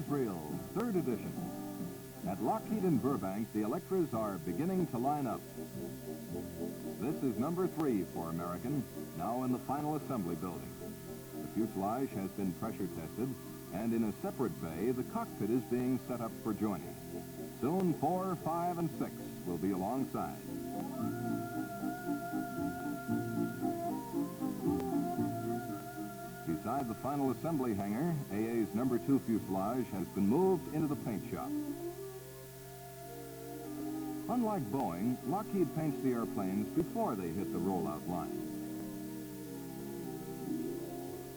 Newsreel, 3rd edition. At Lockheed in Burbank, the Electras are beginning to line up. This is number 3 for American, now in the final assembly building. The fuselage has been pressure tested, and in a separate bay, the cockpit is being set up for joining. Soon 4, 5, and 6 will be alongside. Beside the final assembly hangar, AA's number 2 fuselage has been moved into the paint shop. Unlike Boeing, Lockheed paints the airplanes before they hit the rollout line.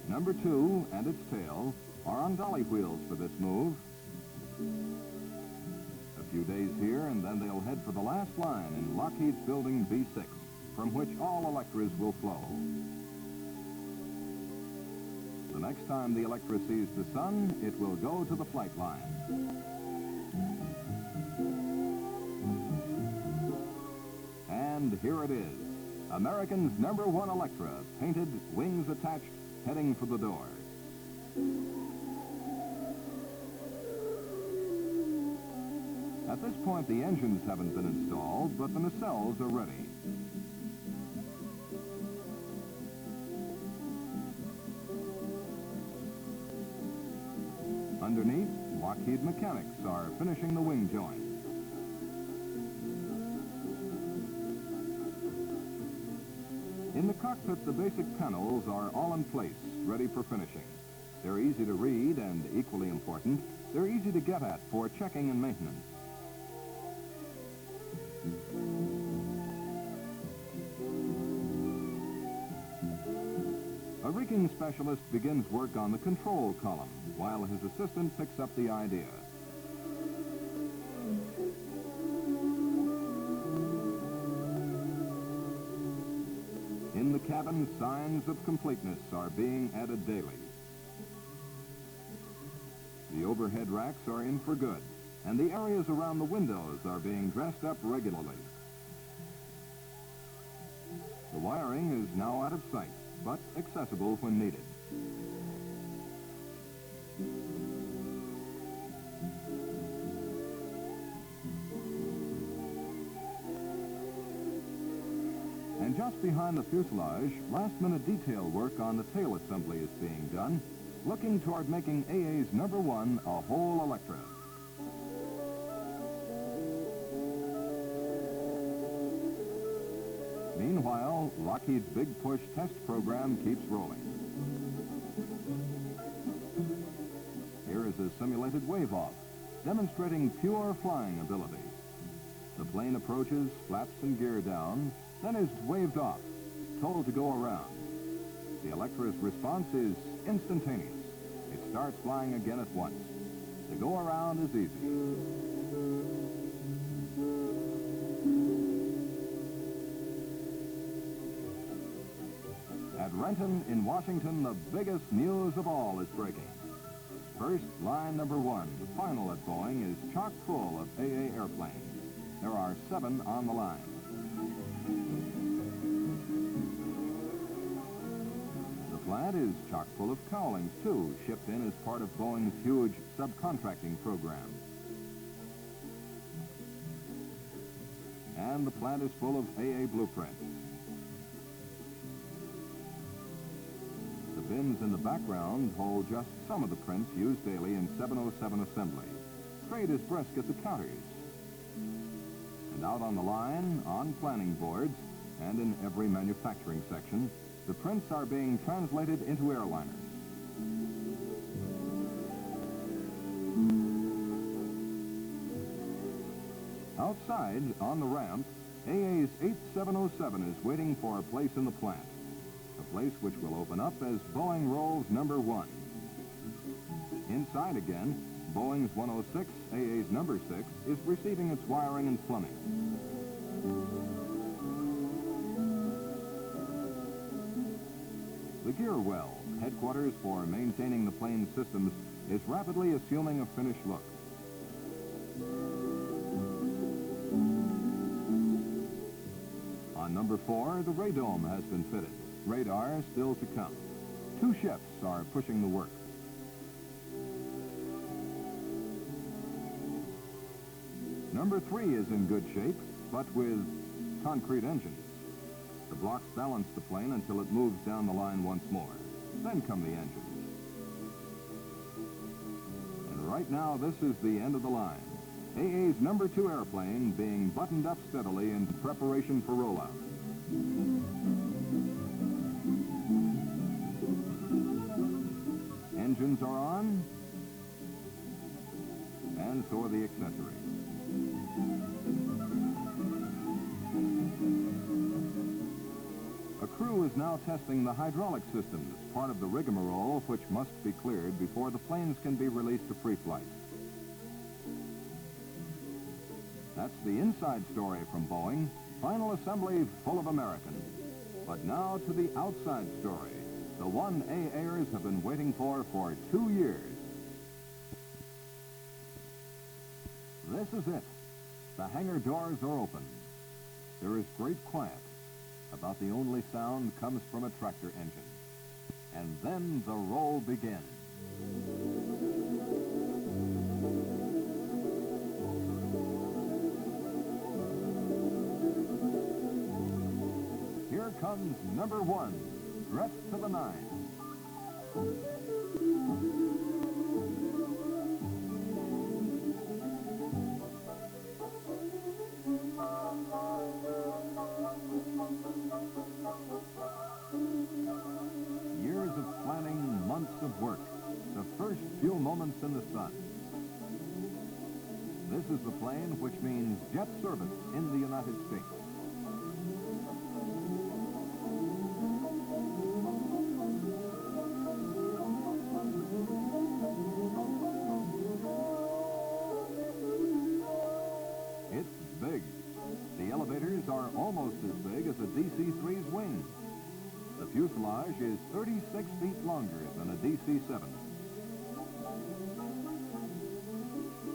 Number 2 and its tail are on dolly wheels for this move. A few days here, and then they'll head for the last line in Lockheed's building B6, from which all Electras will flow. The next time the Electra sees the sun, it will go to the flight line. And here it is, American's number 1 Electra, painted, wings attached, heading for the door. At this point, the engines haven't been installed, but the nacelles are ready. Underneath, Lockheed mechanics are finishing the wing joint. In the cockpit, the basic panels are all in place, ready for finishing. They're easy to read, and equally important, they're easy to get at for checking and maintenance. A rigging specialist begins work on the control column, while his assistant picks up the idea. In the cabin, signs of completeness are being added daily. The overhead racks are in for good, and the areas around the windows are being dressed up regularly. The wiring is now out of sight, but accessible when needed. And just behind the fuselage, last-minute detail work on the tail assembly is being done, looking toward making AA's number 1 a whole Electra. Meanwhile, Lockheed's Big Push test program keeps rolling. Here is a simulated wave-off, demonstrating pure flying ability. The plane approaches, flaps and gear down, then is waved off, told to go around. The Electra's response is instantaneous. It starts flying again at once. The go around is easy. At Renton in Washington, the biggest news of all is breaking. First, line number 1, final at Boeing, is chock full of AA airplanes. There are 7 on the line. The plant is chock full of cowlings, too, shipped in as part of Boeing's huge subcontracting program. And the plant is full of AA blueprints. The bins in the background hold just some of the prints used daily in 707 assembly. Trade is brisk at the counters. And out on the line, on planning boards, and in every manufacturing section, the prints are being translated into airliners. Outside, on the ramp, AA's 8707 is waiting for a place in the plant. A place which will open up as Boeing rolls number 1. Inside again, Boeing's 106, AA's number 6, is receiving its wiring and plumbing. The gear well, headquarters for maintaining the plane's systems, is rapidly assuming a finished look. On number 4, the radome has been fitted. Radar still to come. 2 ships are pushing the work. Number 3 is in good shape, but with concrete engines. The blocks balance the plane until it moves down the line once more. Then come the engines. And right now, this is the end of the line. AA's number 2 airplane being buttoned up steadily in preparation for rollout. Engines are on, and so are the accessories. A crew is now testing the hydraulic systems, part of the rigmarole which must be cleared before the planes can be released to pre-flight. That's the inside story from Boeing. Final assembly full of Americans. But now to the outside story, the one AAers have been waiting for 2 years. This is it. The hangar doors are open. There is great quiet. About the only sound comes from a tractor engine. And then the roll begins. Here comes number 1, dressed to the nines. Years of planning, months of work, the first few moments in the sun. This is the plane which means jet service in the United States. It's big. The elevators are almost as big as a DC-3's wings. The fuselage is 36 feet longer than a DC-7.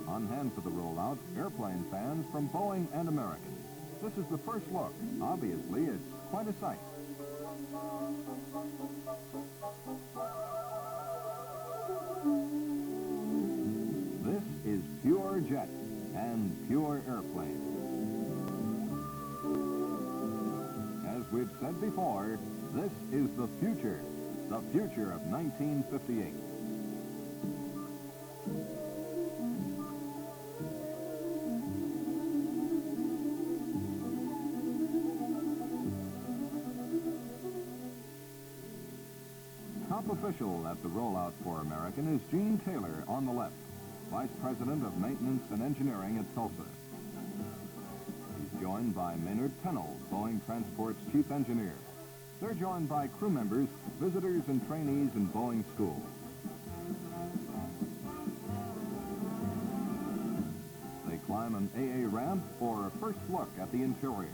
On hand for the rollout, airplane fans from Boeing and American. This is the first look. Obviously, it's quite a sight. This is pure jet and pure airplane. As we've said before, this is the future of 1958. Top official at the rollout for American is Gene Taylor on the left, Vice President of Maintenance and Engineering at Tulsa. He's joined by Maynard Pennell, Boeing Transport's Chief Engineer. They're joined by crew members, visitors, and trainees in Boeing school. They climb an AA ramp for a first look at the interior.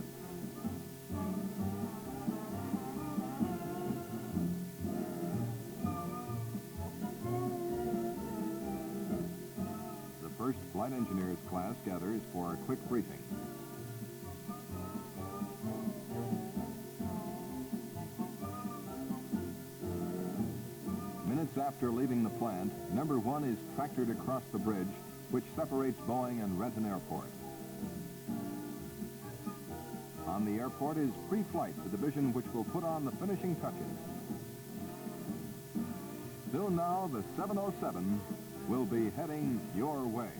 The first flight engineers class gathers for a quick briefing. After leaving the plant, number 1 is tractored across the bridge, which separates Boeing and Renton Airport. On the airport is pre-flight, the division which will put on the finishing touches. Soon now, the 707 will be heading your way.